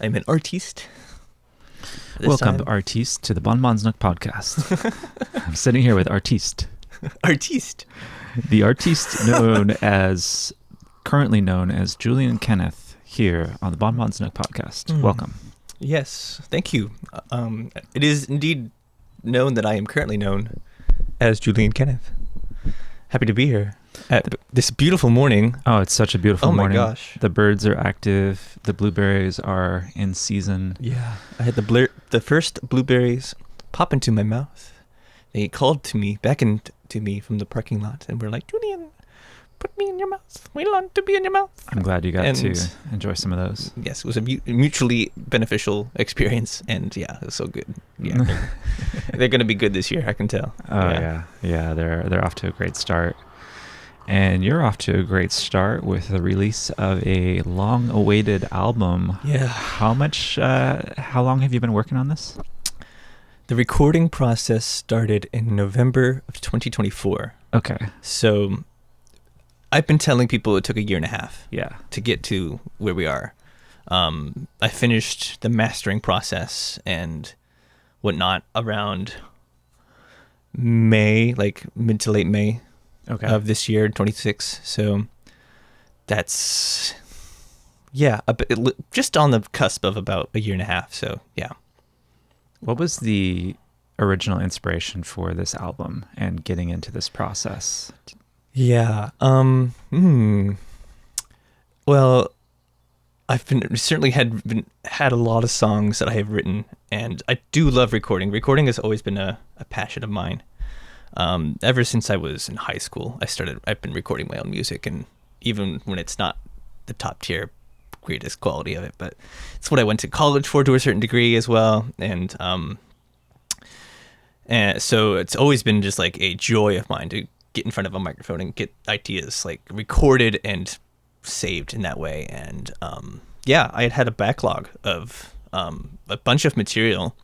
I'm an artiste. Welcome, Artiste, to the Bonbons Nook podcast. I'm sitting here with Artiste. Artiste. The artiste currently known as Julian Kenneth here on the Bonbons Nook podcast. Welcome. Yes, thank you. It is indeed known that I am currently known as Julian Kenneth. Happy to be here at this beautiful morning. Oh, it's such a beautiful morning. Oh my gosh. The birds are active. The blueberries are in season. Yeah, I had the first blueberries pop into my mouth. They called to me, beckoned to me from the parking lot, and were like, Julian, put me in your mouth. We want to be in your mouth. I'm glad you got to enjoy some of those. Yes, it was a mutually beneficial experience, and yeah, it was so good. Yeah, they're going to be good this year, I can tell. Oh yeah. They're off to a great start, and you're off to a great start with the release of a long-awaited album. Yeah. How long have you been working on this? The recording process started in November of 2024. Okay. So I've been telling people it took a year and a half to get to where we are. I finished the mastering process and whatnot around May, like mid to late May of this year, 26. So that's, just on the cusp of about a year and a half. So yeah. What was the original inspiration for this album and getting into this process? Yeah. Well, I've had a lot of songs that I have written, and I do love recording. Recording has always been a passion of mine. Ever since I was in high school, I've been recording my own music, and even when it's not the top tier greatest quality of it, but it's what I went to college for to a certain degree as well. And so it's always been just like a joy of mine to get in front of a microphone and get ideas like recorded and saved in that way. And I had a backlog of a bunch of material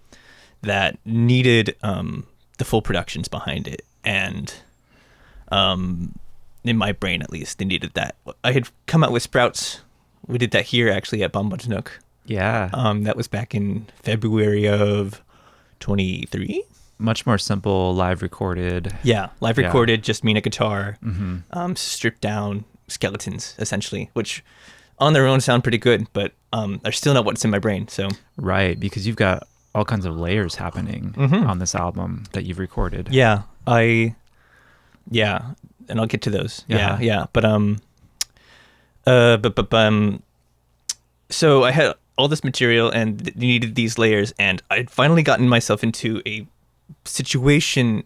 that needed the full productions behind it. And in my brain, at least, they needed that. I had come out with Sprouts. We did that here actually at Bonbons Nook. Yeah. That was back in February of 23. Much more simple, live recorded. Yeah, live recorded, just me and a guitar, stripped down skeletons, essentially, which on their own sound pretty good, but are still not what's in my brain. So Right, because you've got all kinds of layers happening on this album that you've recorded. Yeah, and I'll get to those. Yeah. So I had all this material and needed these layers, and I'd finally gotten myself into a situation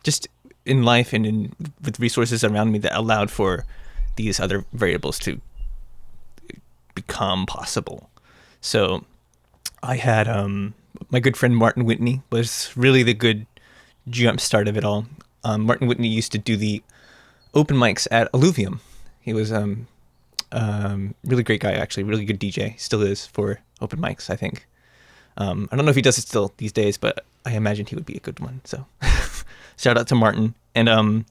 just in life and with resources around me that allowed for these other variables to become possible. So I had my good friend Martin Whitney was really the good jump start of it all. Martin Whitney used to do the open mics at Alluvium. He was really great guy, actually, really good DJ, still is for open mics, I think. I don't know if he does it still these days, but I imagine he would be a good one. So shout out to Martin. And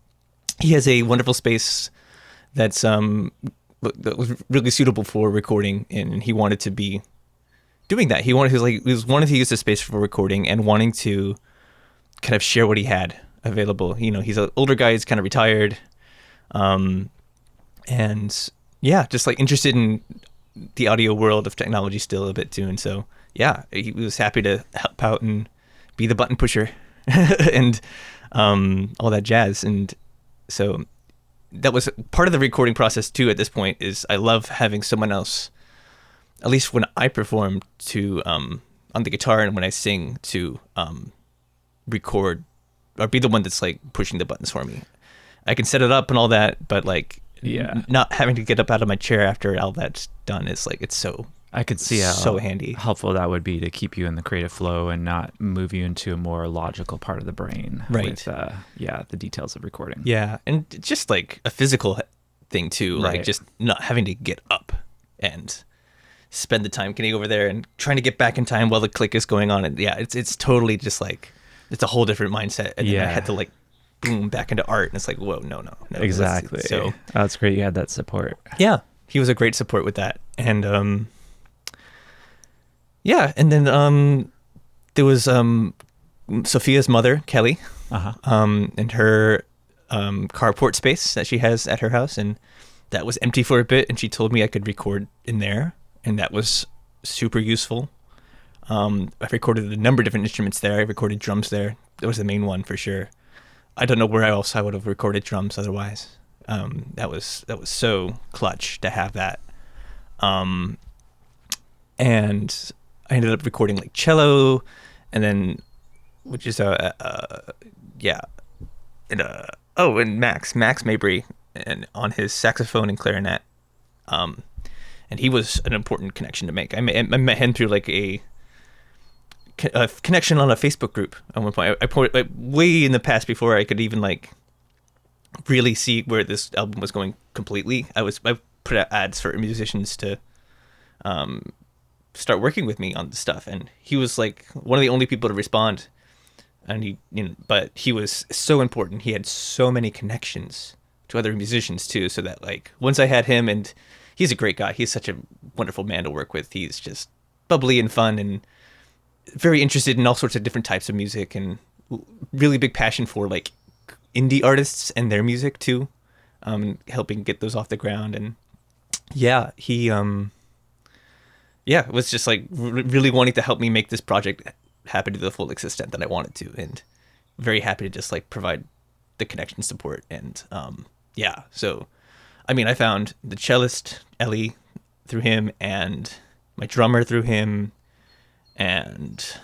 he has a wonderful space that was really suitable for recording, and he wanted to be doing that. He wanted to use the space for recording and wanting to kind of share what he had available. You know, he's an older guy, he's kind of retired. And yeah, just like interested in the audio world of technology still a bit too. And so, yeah, he was happy to help out and be the button pusher and all that jazz. And so that was part of the recording process too. At this point, is I love having someone else, at least when I perform, to on the guitar and when I sing, to record or be the one that's like pushing the buttons for me. I can set it up and all that, but like not having to get up out of my chair after all that's done is like, it's so I could see how so handy. Helpful that would be to keep you in the creative flow and not move you into a more logical part of the brain. Right. With, the details of recording. Yeah. And just like a physical thing too, Right. like just not having to get up and spend the time getting over there and trying to get back in time while the click is going on. And yeah, it's totally just like, it's a whole different mindset. And then I had to like boom back into art, and it's like, whoa, no. Exactly. So that's great. You had that support. Yeah, he was a great support with that. And Yeah, and then there was Sophia's mother, Kelly, Uh-huh. and her carport space that she has at her house, and that was empty for a bit, and she told me I could record in there, and that was super useful. I recorded a number of different instruments there. I recorded drums there. That was the main one for sure. I don't know where else I would have recorded drums otherwise. That was so clutch to have that. And I ended up recording like cello, and then which is yeah, and Max Mabry, and on his saxophone and clarinet. And he was an important connection to make. I met him through like a connection on a Facebook group at one point. I put like, way in the past before I could even like really see where this album was going completely. I put out ads for musicians to start working with me on the stuff, and he was like one of the only people to respond. And but he was so important. He had so many connections to other musicians too, so that like once I had him, and he's a great guy. He's such a wonderful man to work with. He's just bubbly and fun and very interested in all sorts of different types of music, and really big passion for like indie artists and their music too, helping get those off the ground. And yeah, he was just like really wanting to help me make this project happen to the full extent that I wanted to, and very happy to just like provide the connection support. And so I mean, I found the cellist Ellie through him, and my drummer through him, and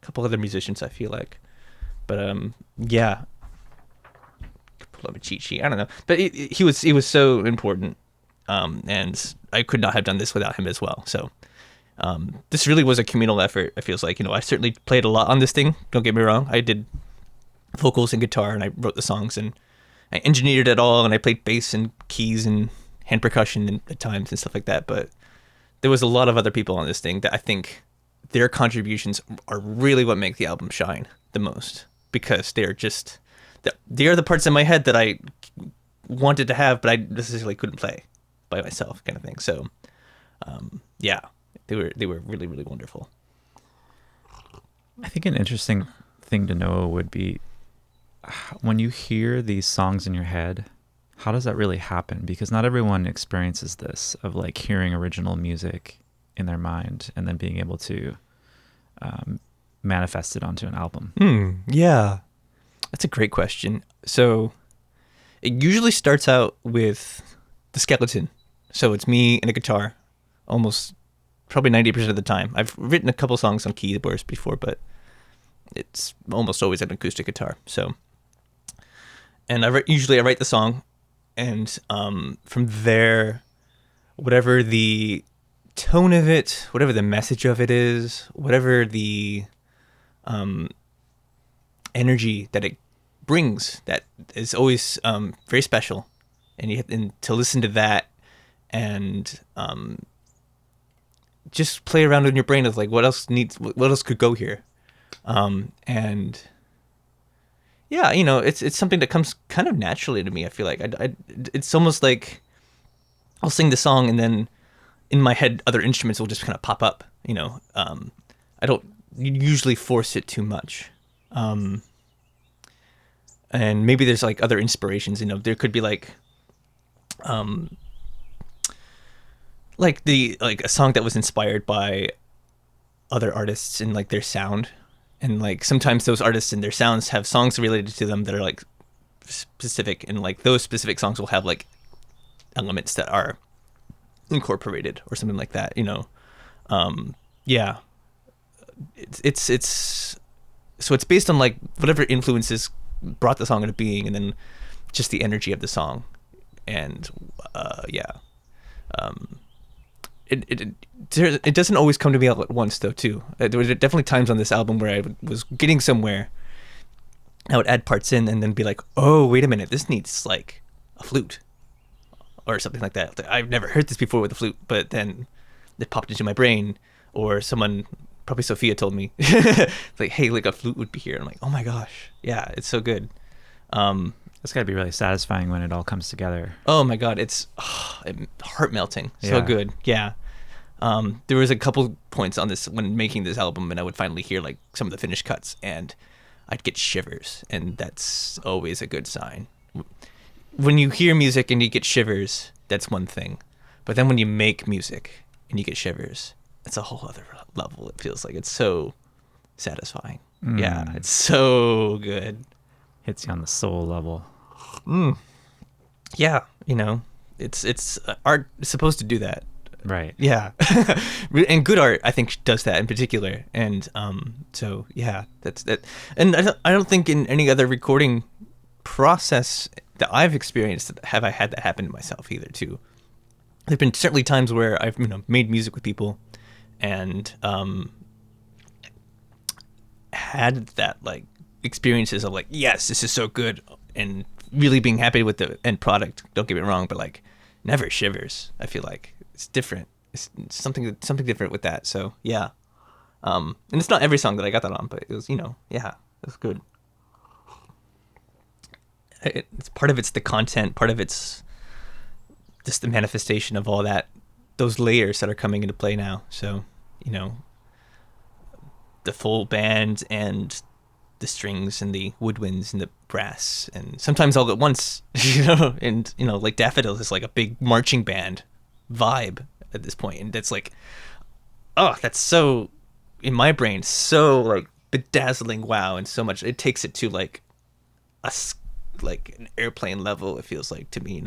a couple other musicians, I feel like. But pull up a cheat sheet. I don't know, but he was so important, and I could not have done this without him as well. So this really was a communal effort. It feels like, I certainly played a lot on this thing. Don't get me wrong. I did vocals and guitar, and I wrote the songs, and I engineered it all, and I played bass and keys and hand percussion and at times and stuff like that. But there was a lot of other people on this thing that I think their contributions are really what make the album shine the most, because they are the parts in my head that I wanted to have, but I necessarily couldn't play by myself, kind of thing. So, they were really, really wonderful. I think an interesting thing to know would be when you hear these songs in your head, how does that really happen? Because not everyone experiences this, of like hearing original music in their mind and then being able to manifest it onto an album. Yeah, that's a great question. So it usually starts out with the skeleton. So it's me and a guitar, almost probably 90% of the time. I've written a couple songs on keyboards before, but it's almost always an acoustic guitar. So, and usually I write the song, and from there, whatever the tone of it, whatever the message of it is, whatever the energy that it brings, that is always very special, and to listen to that and just play around in your brain of like what else could go here, and yeah, it's something that comes kind of naturally to me. I feel like it's almost like I'll sing the song, and then in my head other instruments will just kind of pop up. I don't usually force it too much, and maybe there's like other inspirations. There could be like a song that was inspired by other artists and like their sound, and like sometimes those artists and their sounds have songs related to them that are like specific, and like those specific songs will have like elements that are incorporated or something like that. It's so it's based on like whatever influences brought the song into being, and then just the energy of the song. And it doesn't always come to me all at once though too. There were definitely times on this album where I was getting somewhere, I would add parts in and then be like, oh wait a minute, this needs like a flute or something like that. I've never heard this before with a flute, but then it popped into my brain, or someone, probably Sophia, told me like, hey, like a flute would be here. And I'm like, oh my gosh, yeah, it's so good. It's got to be really satisfying when it all comes together. Oh my god, it's heart melting. So Yeah. good. Yeah. There was a couple points on this when making this album, and I would finally hear like some of the finished cuts, and I'd get shivers, and that's always a good sign. When you hear music and you get shivers, that's one thing, but then when you make music and you get shivers, it's a whole other level. It feels like it's so satisfying. Yeah, it's so good. Hits you on the soul level. Yeah, it's art is supposed to do that. Right. Yeah. And good art, I think, does that in particular. And so yeah, that's that. And I don't think in any other recording process that I've experienced have I had that happen to myself either too. There've been certainly times where I've made music with people and had that like experiences of like, yes, this is so good, and really being happy with the end product. Don't get me wrong, but like never shivers. I feel like it's different. It's something different with that. So yeah, and it's not every song that I got that on, but it was yeah, it was good. It's part of it's the content, part of it's just the manifestation of all that, those layers that are coming into play now. So the full band and the strings and the woodwinds and the brass, and sometimes all at once, and like Daffodils is like a big marching band vibe at this point, and that's like, oh, that's so in my brain, so like bedazzling, wow, and so much it takes it to like like an airplane level. It feels like to me,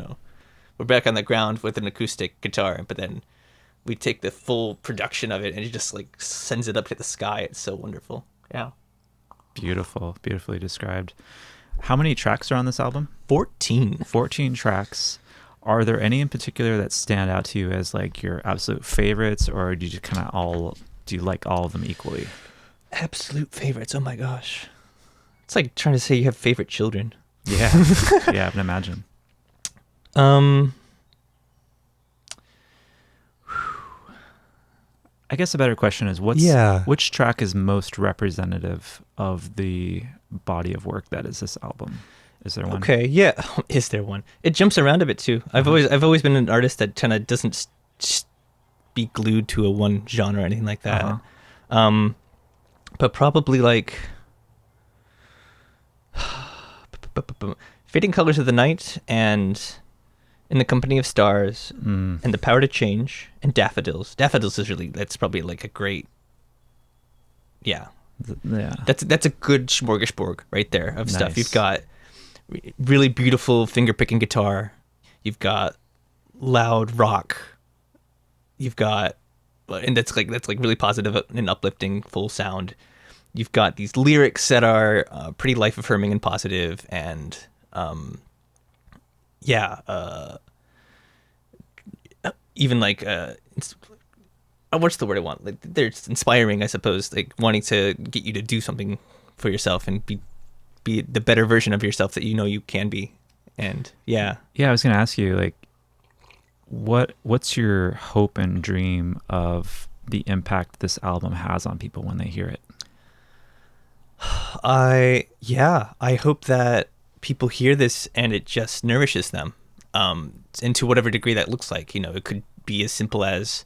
we're back on the ground with an acoustic guitar, but then we take the full production of it and it just like sends it up to the sky. It's so wonderful. Yeah. Beautiful, beautifully described. How many tracks are on this album? 14 tracks. Are there any in particular that stand out to you as like your absolute favorites, or do you just do you like all of them equally? Absolute favorites. Oh my gosh. It's like trying to say you have favorite children. Yeah. Yeah, I can imagine. I guess a better question is which track is most representative of the body of work that is this album? Is there one? Okay, yeah. Is there one? It jumps around a bit too. I've always been an artist that kind of doesn't be glued to a one genre or anything like that. But probably like Fading Colors of the Night and In the Company of Stars and The Power to Change and Daffodils. Daffodils is that's probably like a great, yeah. That's a good smorgasbord right there of stuff. Nice. You've got really beautiful finger picking guitar. You've got loud rock. You've got, and that's like really positive and uplifting, full sound. You've got these lyrics that are pretty life affirming and positive, and even like what's the word I want? Like they're inspiring, I suppose. Like wanting to get you to do something for yourself and be the better version of yourself that you can be. And yeah. I was gonna ask you, like, what's your hope and dream of the impact this album has on people when they hear it? I hope that people hear this and it just nourishes them, and to whatever degree that looks like. It could be as simple as,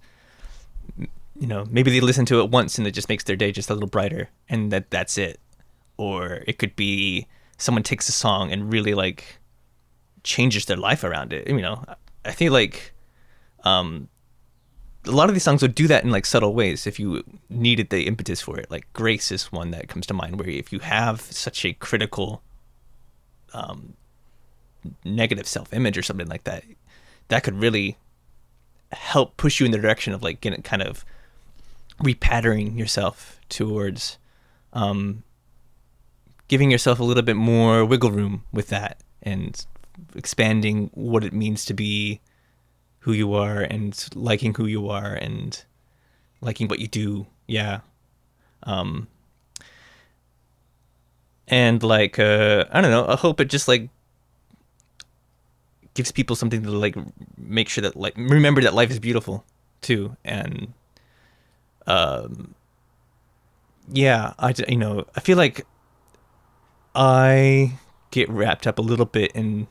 maybe they listen to it once and it just makes their day just a little brighter, and that's it. Or it could be someone takes a song and really like changes their life around it. I feel like a lot of these songs would do that in like subtle ways if you needed the impetus for it. Like Grace is one that comes to mind, where if you have such a critical negative self-image or something like that, that could really help push you in the direction of like getting kind of repatterning yourself towards giving yourself a little bit more wiggle room with that, and expanding what it means to be who you are, and liking who you are, and liking what you do. Yeah. And like, I don't know, I hope it just like gives people something to like make sure that like, remember that life is beautiful too. And, yeah, I feel like I get wrapped up a little bit in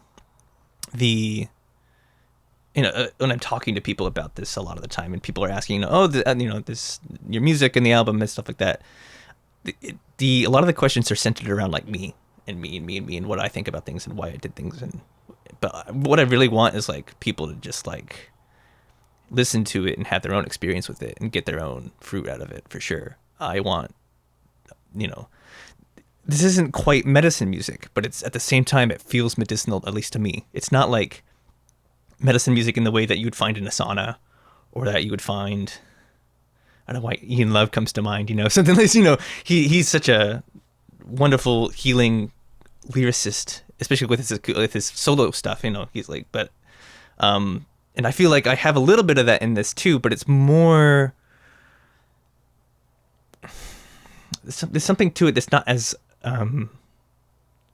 when I'm talking to people about this a lot of the time, and people are asking, oh, this your music and the album and stuff like that. A lot of the questions are centered around like me and me and me and me and what I think about things and why I did things. But what I really want is like people to just like listen to it and have their own experience with it and get their own fruit out of it for sure. I want, this isn't quite medicine music, but it's at the same time, it feels medicinal, at least to me. It's not like medicine music in the way that you would find in a sauna, or that you would find, I don't know why Ian Love comes to mind, something like, he's such a wonderful healing lyricist, especially with his solo stuff, he's like, but, and I feel like I have a little bit of that in this too, but it's more, there's something to it that's not as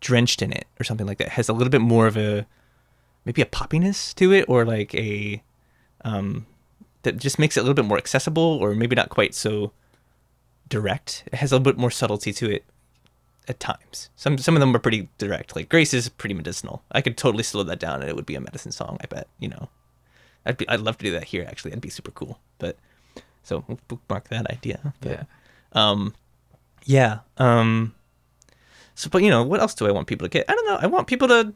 drenched in it or something like that. It has a little bit more of maybe a poppiness to it, or like that just makes it a little bit more accessible, or maybe not quite so direct. It has a little bit more subtlety to it at times. Some of them are pretty direct. Like Grace is pretty medicinal. I could totally slow that down and it would be a medicine song, I bet, I'd love to do that here, actually. That'd be super cool. But so we'll bookmark that idea. But, yeah. So, but what else do I want people to get? I don't know. I want people to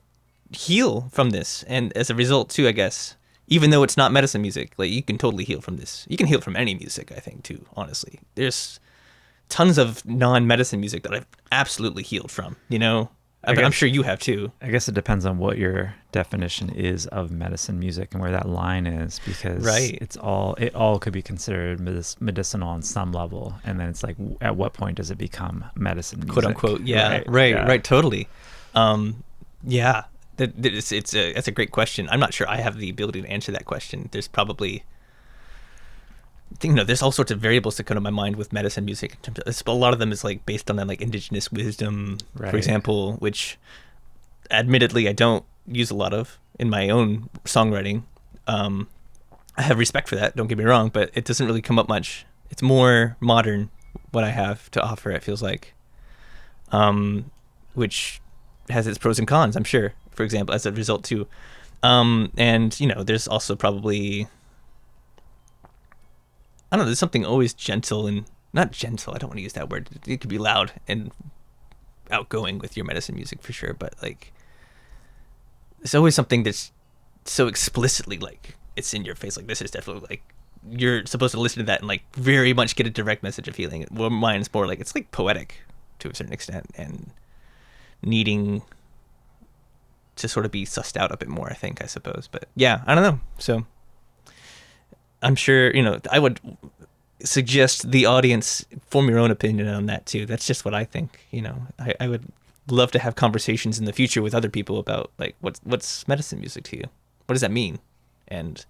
heal from this, and as a result too, I guess, even though it's not medicine music, like you can totally heal from this. You can heal from any music, I think, too. Honestly, there's tons of non-medicine music that I've absolutely healed from. I'm sure you have too. I guess it depends on what your definition is of medicine music and where that line is, because it all could be considered medicinal on some level, and then it's like, at what point does it become medicine music? Quote unquote. Yeah. Right. Totally. Yeah. That's a great question. I'm not sure I have the ability to answer that question. There's probably, there's all sorts of variables that come to my mind with medicine music. In terms of, a lot of them is like based on like indigenous wisdom, for example, which admittedly I don't use a lot of in my own songwriting. I have respect for that, don't get me wrong, but it doesn't really come up much. It's more modern what I have to offer, it feels like, which has its pros and cons, I'm sure, for example, as a result too. And there's also probably, I don't know, there's something always gentle and not gentle. I don't want to use that word. It could be loud and outgoing with your medicine music for sure. But like, it's always something that's so explicitly like it's in your face. Like this is definitely like you're supposed to listen to that and like very much get a direct message of healing. Well, mine's more like it's like poetic to a certain extent and needing to sort of be sussed out a bit more, I suppose. But yeah, I don't know. So I'm sure, I would suggest the audience form your own opinion on that too. That's just what I think. I would love to have conversations in the future with other people about like what's medicine music to you? What does that mean? And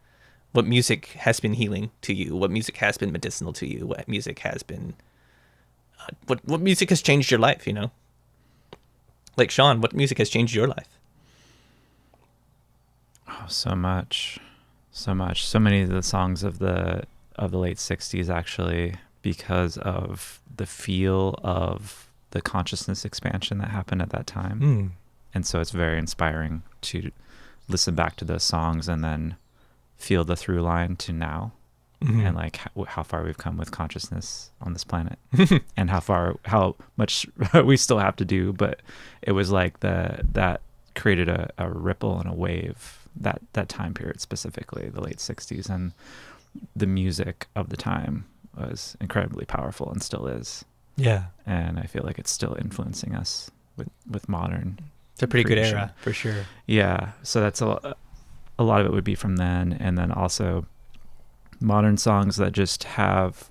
what music has been healing to you? What music has been medicinal to you? What music has been what music has changed your life, Like Sean, what music has changed your life? Oh, so much. So many of the songs of the late 60s, actually, because of the feel of the consciousness expansion that happened at that time. And so it's very inspiring to listen back to those songs and then feel the through line to now, and like how far we've come with consciousness on this planet and how much we still have to do. But it was like that created a ripple and a wave, that time period, specifically the late 60s, and the music of the time was incredibly powerful and still is. Yeah. And I feel like it's still influencing us with modern. It's a pretty good era for sure. Yeah. So that's a lot of it would be from then. And then also modern songs that just have,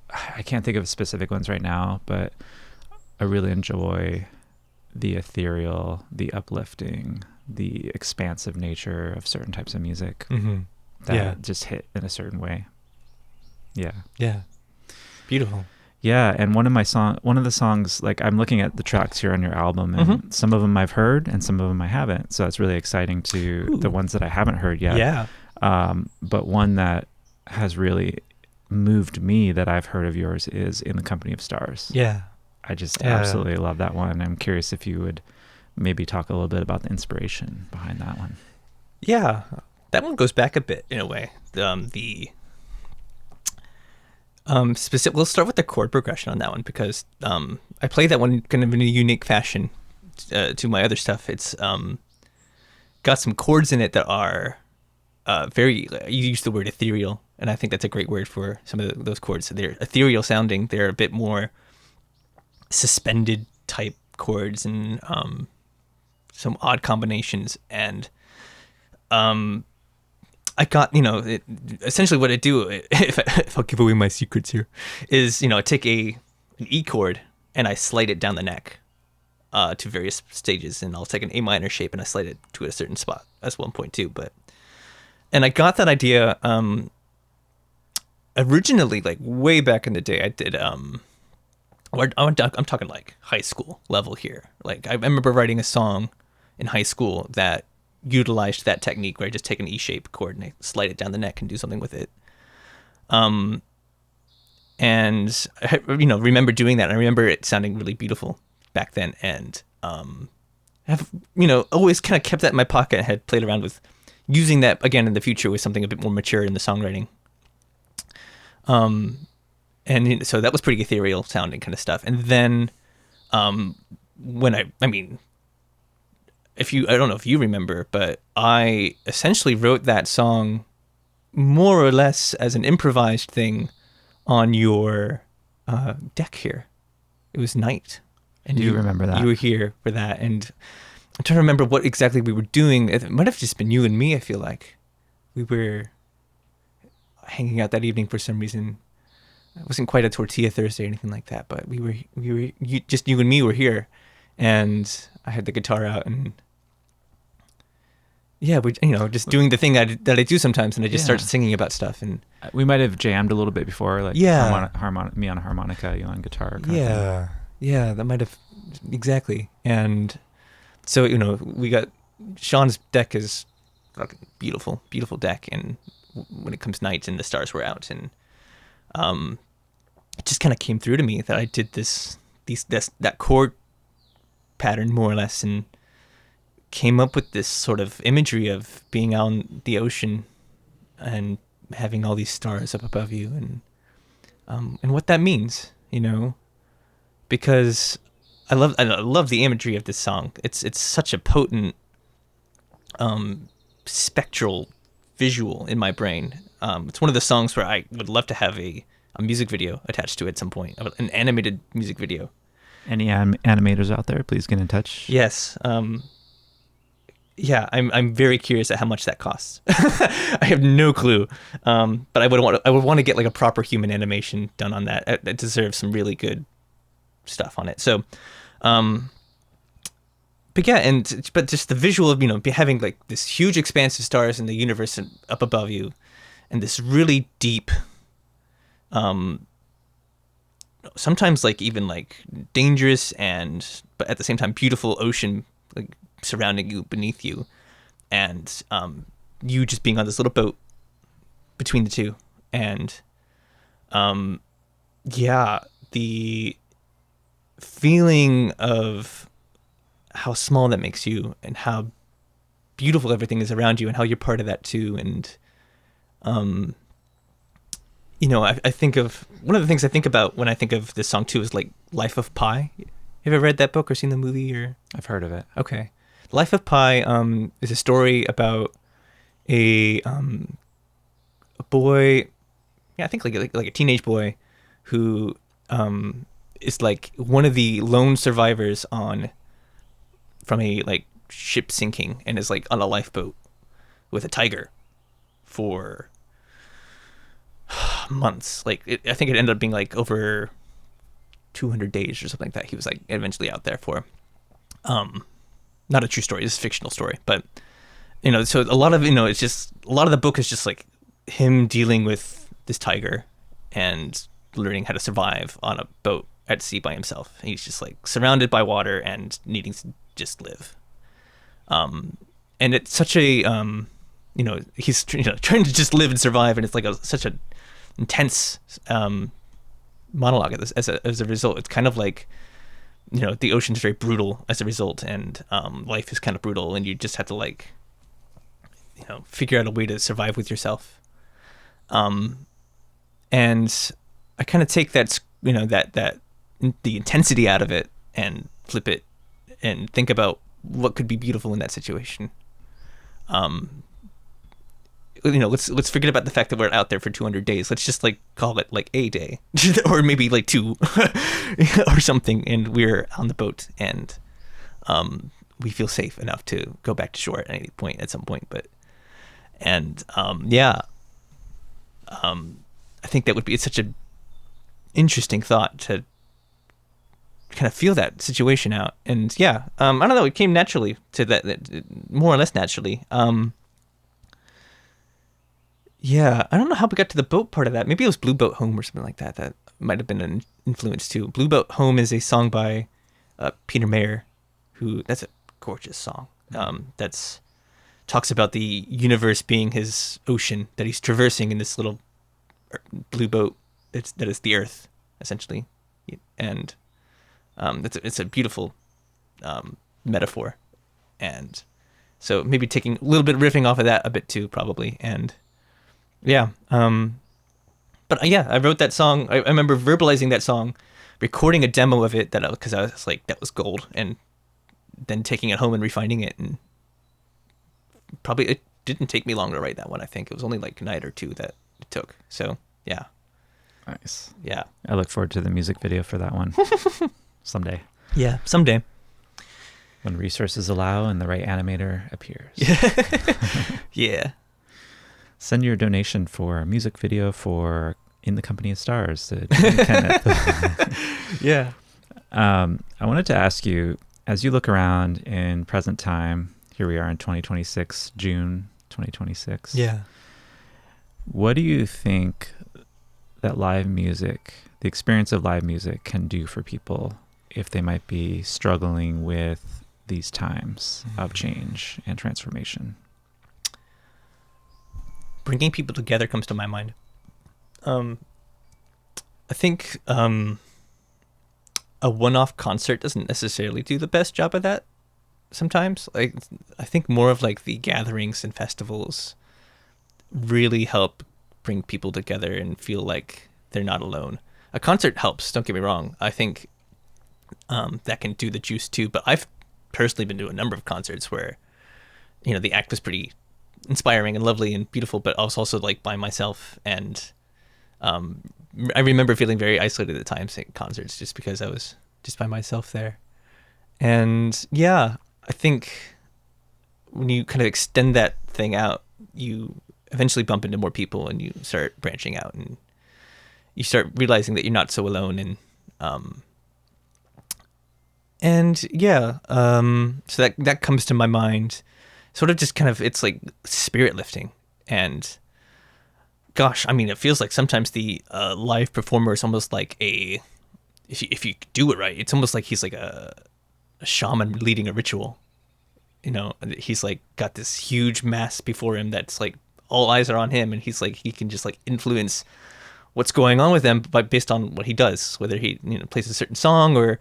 I can't think of specific ones right now, but I really enjoy the ethereal, the uplifting, the expansive nature of certain types of music that just hit in a certain way. Yeah. Beautiful. Yeah. And one of the songs, like I'm looking at the tracks here on your album, and some of them I've heard and some of them I haven't. So it's really exciting to the ones that I haven't heard yet. Yeah. But one that has really moved me that I've heard of yours is In the Company of Stars. Yeah. I just absolutely love that one. I'm curious if you would maybe talk a little bit about the inspiration behind that one. Yeah. That one goes back a bit in a way. Specific. We'll start with the chord progression on that one because I play that one kind of in a unique fashion to my other stuff. It's got some chords in it that are very. You use the word ethereal, and I think that's a great word for some of those chords. They're ethereal sounding. They're a bit more suspended type chords and some odd combinations. And I got, essentially what I do, if I'll give away my secrets here, is, I take an E chord and I slide it down the neck to various stages, and I'll take an A minor shape and I slide it to a certain spot. That's 1.2. And I got that idea originally, like way back in the day. I did, I'm talking like high school level here. Like I remember writing a song in high school that utilized that technique where I just take an E-shaped chord and I slide it down the neck and do something with it. And I, remember doing that. And I remember it sounding really beautiful back then. And have always kind of kept that in my pocket and had played around with using that again in the future with something a bit more mature in the songwriting. And so that was pretty ethereal sounding kind of stuff. And then when I don't know if you remember, but I essentially wrote that song more or less as an improvised thing on your deck here. It was night. And you remember that? You were here for that. And I'm trying to remember what exactly we were doing. It might have just been you and me, I feel like. We were hanging out that evening for some reason. It wasn't quite a tortilla Thursday or anything like that, but you and me were here, and I had the guitar out, and yeah, we just doing the thing that I do sometimes, and I just start singing about stuff, and we might have jammed a little bit before, like me on a harmonica, you on guitar. Yeah, that might have exactly. And so we got Sean's deck is fucking beautiful, beautiful deck, and when it comes night and the stars were out, and it just kind of came through to me that I did that chord pattern more or less, and came up with this sort of imagery of being out on the ocean and having all these stars up above you, and what that means, because I love the imagery of this song. It's such a potent spectral visual in my brain. It's one of the songs where I would love to have a music video attached to it at some point, an animated music video. Any animators out there, please get in touch. Yes. Yeah, I'm very curious at how much that costs. I have no clue. But I would want to get like a proper human animation done on that. It deserves some really good stuff on it. So, but yeah, but just the visual of having like this huge expanse of stars in the universe up above you, and this really deep, sometimes like even like dangerous but at the same time beautiful ocean like surrounding you, beneath you, and you just being on this little boat between the two, and the feeling of how small that makes you and how beautiful everything is around you and how you're part of that too. And I think of one of the things I think about when I think of this song too is like Life of Pi. Have you ever read that book or seen the movie? Or I've heard of it. Okay. Life of Pi is a story about a boy, I think like a teenage boy who is like one of the lone survivors from a like ship sinking, and is like on a lifeboat with a tiger for months. Like I think it ended up being like over 200 days or something like that. He was like eventually out there for. Not a true story. It's a fictional story, but so a lot of it's just a lot of the book is just like him dealing with this tiger and learning how to survive on a boat at sea by himself. He's just like surrounded by water and needing to just live. And it's such a he's trying to just live and survive, and it's like such a intense monologue as a result. It's kind of like the ocean's very brutal as a result, and life is kind of brutal, and you just have to like figure out a way to survive with yourself. And I kind of take that, that the intensity out of it and flip it and think about what could be beautiful in that situation. Let's forget about the fact that we're out there for 200 days. Let's just like call it like a day or maybe like 2 or something. And we're on the boat and, we feel safe enough to go back to shore at some point. I think that it's such an interesting thought to kind of feel that situation out. And I don't know, it came naturally to that, more or less naturally. I don't know how we got to the boat part of that. Maybe it was Blue Boat Home or something like that. That might have been an influence too. Blue Boat Home is a song by Peter Mayer, that's a gorgeous song. That's talks about the universe being his ocean that he's traversing in this little blue boat that is the Earth, essentially. And it's a beautiful metaphor. And so maybe taking a little bit riffing off of that a bit too, probably. And I wrote that song. I remember verbalizing that song, recording a demo of it because I was like, that was gold, and then taking it home and refining it. And probably it didn't take me long to write that one. I think it was only like a night or 2 that it took. So yeah. Nice. Yeah. I look forward to the music video for that one someday. Yeah, someday. When resources allow and the right animator appears. Yeah. Send your donation for a music video for In the Company of Stars to Julian Kenneth. Yeah. I wanted to ask you, as you look around in present time, here we are in 2026, June 2026. Yeah. What do you think that live music, the experience of live music, can do for people if they might be struggling with these times of change and transformation? Bringing people together comes to my mind. I think a one-off concert doesn't necessarily do the best job of that sometimes. I think more of like the gatherings and festivals really help bring people together and feel like they're not alone. A concert helps, don't get me wrong. I think that can do the juice too, but I've personally been to a number of concerts where, the act was pretty inspiring and lovely and beautiful, but I was also like by myself, and I remember feeling very isolated at times at concerts just because I was just by myself there. And I think when you kind of extend that thing out, you eventually bump into more people and you start branching out and you start realizing that you're not so alone. So that comes to my mind, sort of just kind of, it's like spirit lifting. And gosh, I mean, it feels like sometimes the live performer is almost like if you do it right, it's almost like he's like a shaman leading a ritual. He's like got this huge mass before him that's like all eyes are on him, and he's like, he can just like influence what's going on with them based on what he does, whether he plays a certain song or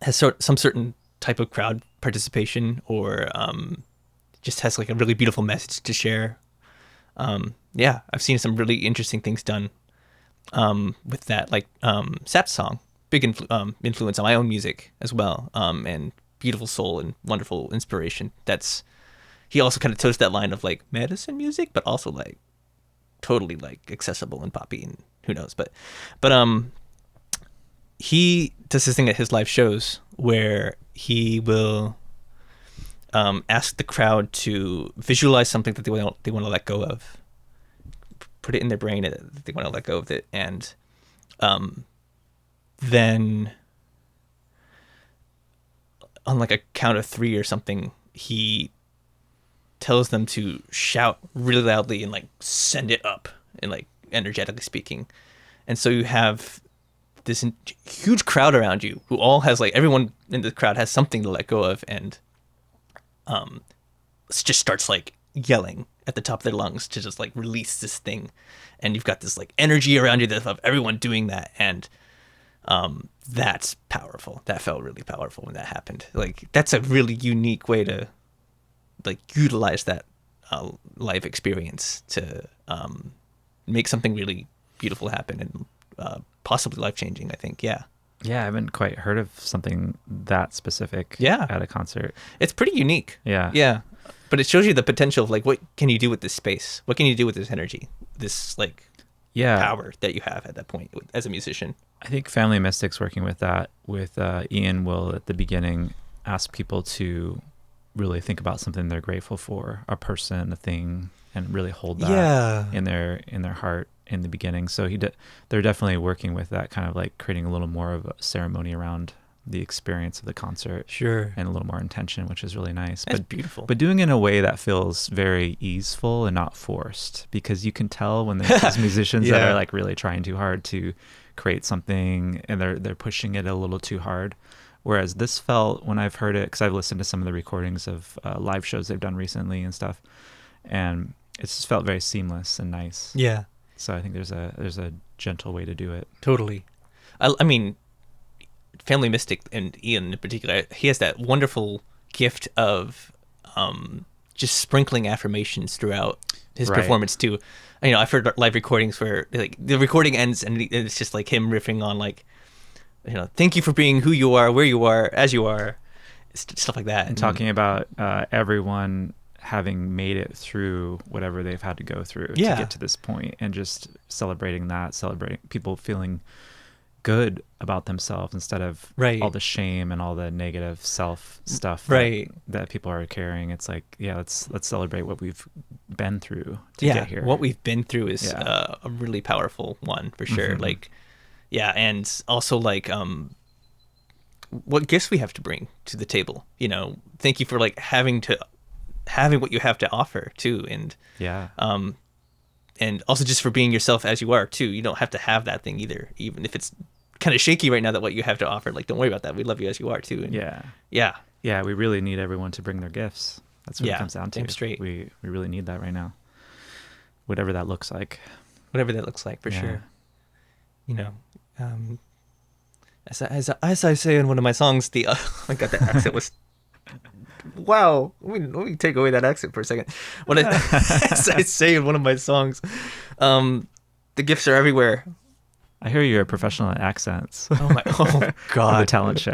has some certain type of crowd participation, or just has like a really beautiful message to share. I've seen some really interesting things done with that, like Sap's song, big influence on my own music as well, and beautiful soul and wonderful inspiration. He also kind of toes that line of like medicine music, but also like totally like accessible and poppy and who knows. But he does this thing at his live shows where he will ask the crowd to visualize something that they want to let go of, put it in their brain that they want to let go of it, and then on like a count of 3 or something, he tells them to shout really loudly and like send it up, and like energetically speaking. And so you have this huge crowd around you who all has like, everyone in the crowd has something to let go of, and just starts like yelling at the top of their lungs to just like release this thing. And you've got this like energy around you of everyone doing that, and that's powerful. That felt really powerful when that happened. Like, that's a really unique way to like utilize that live experience to make something really beautiful happen and possibly life changing. I think, yeah. Yeah, I haven't quite heard of something that specific Yeah. at a concert. It's pretty unique. Yeah. Yeah. But it shows you the potential of like, what can you do with this space? What can you do with this energy? This like power that you have at that point as a musician. I think Family Mystics working with that, with Ian will at the beginning ask people to really think about something they're grateful for, a person, a thing, and really hold that in their heart in the beginning. So they're definitely working with that, kind of like creating a little more of a ceremony around the experience of the concert. Sure. And a little more intention, which is really nice. That's beautiful. But doing it in a way that feels very easeful and not forced, because you can tell when there's these musicians that are like really trying too hard to create something and they're pushing it a little too hard. Whereas this felt, when I've heard it, because I've listened to some of the recordings of live shows they've done recently and stuff, and it just felt very seamless and nice. Yeah. So I think there's a gentle way to do it. Totally. I mean, Family Mystic and Ian in particular, he has that wonderful gift of just sprinkling affirmations throughout his performance too. You know, I've heard live recordings where like the recording ends and it's just like him riffing on like, you know, thank you for being who you are, where you are, as you are, stuff like that. And talking about everyone having made it through whatever they've had to go through to get to this point, and just celebrating people feeling good about themselves instead of all the shame and all the negative self stuff that people are carrying. It's like, let's celebrate what we've been through to get here. What we've been through is a really powerful one for sure. Mm-hmm. Like, and also like what gifts we have to bring to the table. You know, thank you for like having what you have to offer too, and also just for being yourself as you are too. You don't have to have that thing either, even if it's kind of shaky right now that what you have to offer. Like, don't worry about that. We love you as you are too. And we really need everyone to bring their gifts. That's what it comes down to. Damn straight. We really need that right now, whatever that looks like. For sure. You know, as I say in one of my songs, I got that accent was. Wow, let me take away that accent for a second. As I say in one of my songs, the gifts are everywhere. I hear you're a professional at accents. Oh God, on the talent show.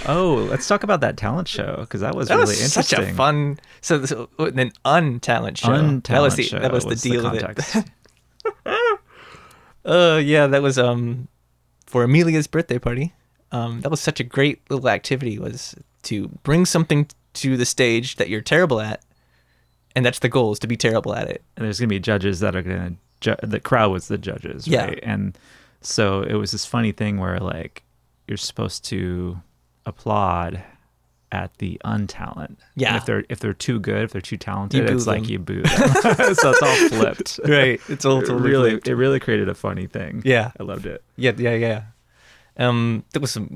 Let's talk about that talent show, because that was really interesting. Such a fun. So an untalent show. That was the deal of it. That was for Amelia's birthday party. That was such a great little activity, was to bring something to the stage that you're terrible at, and that's the goal, is to be terrible at it. And there's gonna be judges that are gonna the crowd was the judges, right? And so it was this funny thing where like you're supposed to applaud at the untalent. And if they're too good, if they're too talented, it's like you boo them. So it's all flipped. Right. It's all totally flipped. It really created a funny thing. Yeah. I loved it. Yeah. It was some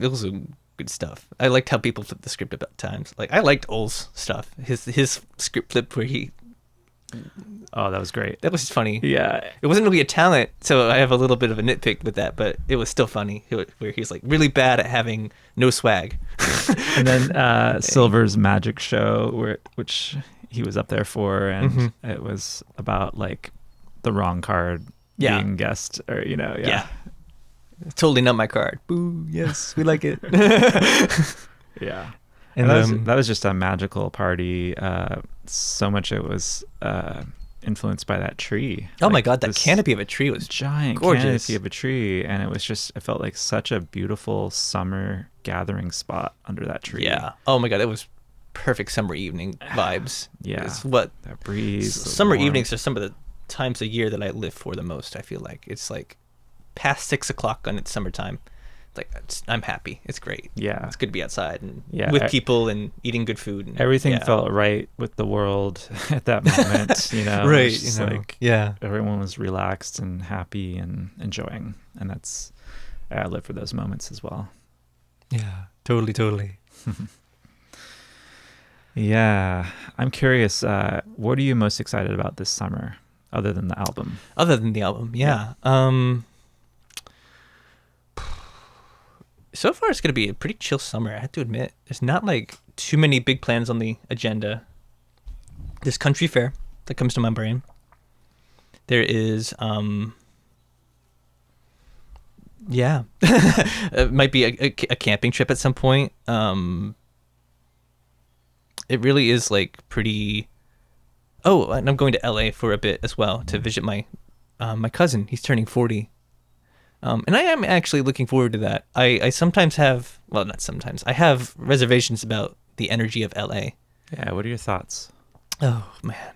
good stuff. I liked how people flipped the script about times. Like, I liked Ole's stuff. His script flip where he. Oh, that was great. That was funny. Yeah. It wasn't really a talent, so I have a little bit of a nitpick with that, but it was still funny. Where he's like really bad at having no swag. And then Silver's magic show, which he was up there for, and it was about like the wrong card being guessed, or Totally not my card. Boo, yes, we like it. Yeah. And that was just a magical party. So much it was influenced by that tree. Oh my God, that canopy of a tree was giant, gorgeous. Canopy of a tree, and it felt like such a beautiful summer gathering spot under that tree. Yeah. Oh my God, it was perfect summer evening vibes. Yeah. It's what that breeze. Summer evenings are some of the times a year that I live for the most. I feel like it's like past 6 o'clock when it's summertime. Like, I'm happy. It's great. Yeah, it's good to be outside and with people and eating good food. And, everything felt right with the world at that moment. Right. Everyone was relaxed and happy and enjoying, and I live for those moments as well. Yeah, totally. Yeah, I'm curious. What are you most excited about this summer, other than the album? Yeah. So far, it's going to be a pretty chill summer, I have to admit. There's not, like, too many big plans on the agenda. There's country fare that comes to my brain. There is, yeah, it might be a camping trip at some point. It really is like pretty. Oh, and I'm going to LA for a bit as well to visit my cousin. He's turning 40. And I am actually looking forward to that. I sometimes have, well, not sometimes, I have reservations about the energy of LA. Yeah, what are your thoughts? Oh, man.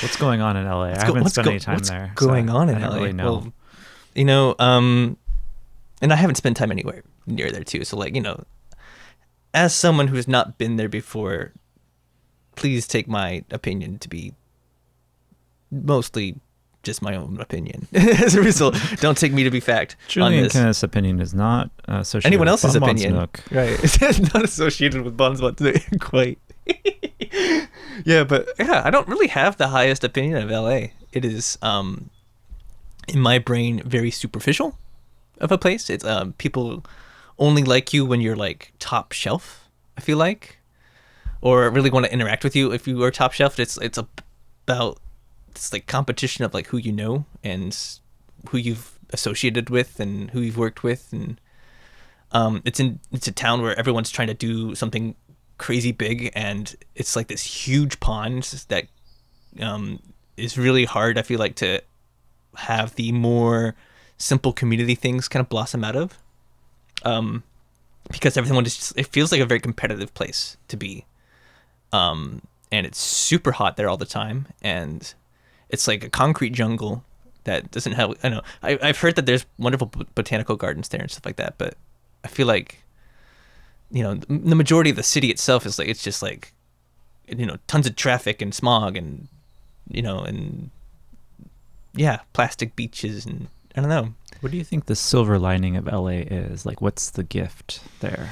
What's going on in LA? I haven't spent any time there. What's going on in I don't LA? really know. Well, you know, and I haven't spent time anywhere near there too. So, like, you know, as someone who's not been there before, please take my opinion to be mostly just my own opinion. As a result, don't take me to be fact. Julian Kenneth's opinion is not associated anyone with else's opinion. Snook. Right. It's not associated with Bonds quite. Yeah, but yeah, I don't really have the highest opinion of LA. It is, in my brain, very superficial of a place. It's people only like you when you're like top shelf, I feel like, or really want to interact with you if you are top shelf. It's about this like competition of like who you know and who you've associated with and who you've worked with, and it's a town where everyone's trying to do something crazy big, and it's like this huge pond that is really hard, I feel like, to have the more simple community things kind of blossom out of, because everyone is just, it feels like a very competitive place to be, and it's super hot there all the time, and it's like a concrete jungle that doesn't have, I know I've heard that there's wonderful botanical gardens there and stuff like that, but I feel like, you know, the majority of the city itself is like, it's just like, you know, tons of traffic and smog and, you know, and yeah, plastic beaches, and I don't know. What do you think the silver lining of LA is? Like, what's the gift there?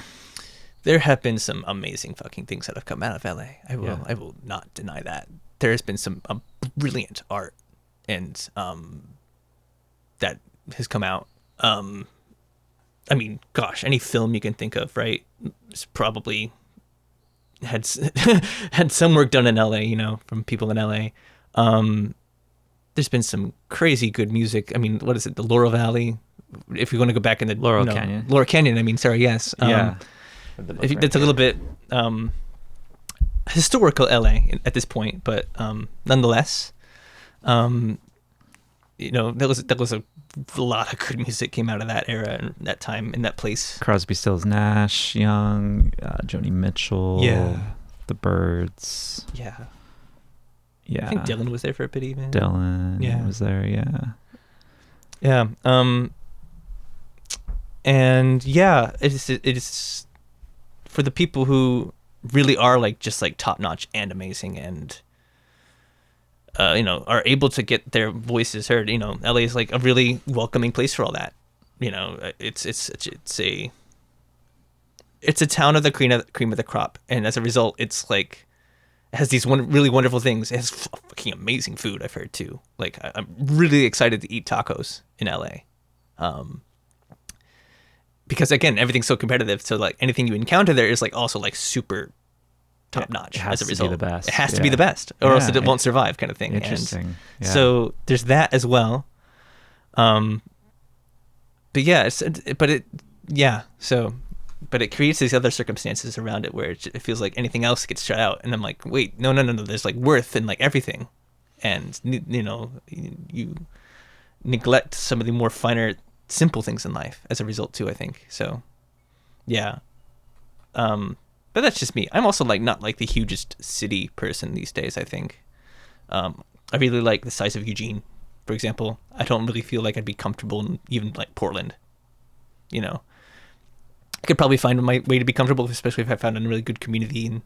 There have been some amazing fucking things that have come out of LA. I will not deny that. There has been some brilliant art and that has come out. I mean, gosh, any film you can think of, right? It's probably had had some work done in LA, you know, from people in LA. There's been some crazy good music. I mean, what is it? The Laurel Valley. If you want to go back in the Laurel Canyon. Laurel Canyon. I mean, sorry, yes. Yeah. That's a little bit historical LA at this point, but nonetheless, you know, there was a lot of good music came out of that era and that time in that place. Crosby, Stills, Nash, Young, Joni Mitchell, the Byrds. Yeah. Yeah. I think Dylan was there for a bit even. Dylan was there, yeah. Yeah. And yeah, it is for the people who really are like just like top notch and amazing, and you know, are able to get their voices heard. You know, LA is like a really welcoming place for all that. You know, it's a town of the cream of the crop, and as a result, it's like it has these really wonderful things. It has fucking amazing food, I've heard too. Like I'm really excited to eat tacos in LA, because again, everything's so competitive. So like anything you encounter there is like also like super top notch. As a result, it has it has to be the best, or else it won't survive, kind of thing. Interesting. And so there's that as well. But yeah, but it creates these other circumstances around it where it feels like anything else gets shut out, and I'm like, wait, no, there's like worth in like everything, and you know, you neglect some of the more finer, simple things in life as a result too, I think. So yeah. But that's just me. I'm also like not like the hugest city person these days, I think. I really like the size of Eugene, for example. I don't really feel like I'd be comfortable in even like Portland. You know, I could probably find my way to be comfortable, especially if I found a really good community and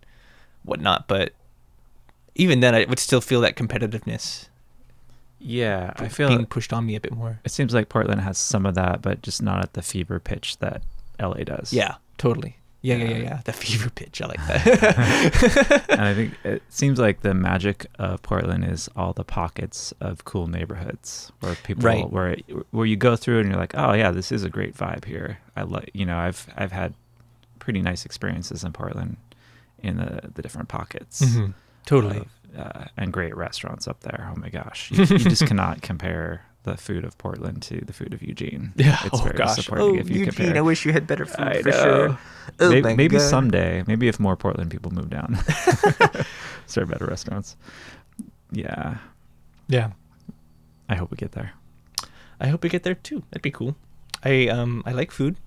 whatnot. But even then, I would still feel that competitiveness. Yeah, I feel being pushed on me a bit more. It seems like Portland has some of that, but just not at the fever pitch that LA does. Yeah, totally. Yeah. The fever pitch. I like that. And I think it seems like the magic of Portland is all the pockets of cool neighborhoods where people, where you go through and you're like, oh yeah, this is a great vibe here. I've had pretty nice experiences in Portland in the different pockets. Mm-hmm. Totally. and great restaurants up there. Oh my gosh, you just cannot compare the food of Portland to the food of Eugene. Yeah. It's very disappointing Oh, if you Eugene, compare. I wish you had better food I for know. sure. Oh my Maybe God. someday. Maybe if more Portland people move down, start better restaurants. Yeah, Yeah. I hope we get there. I hope we get there too. That'd be cool. I like food.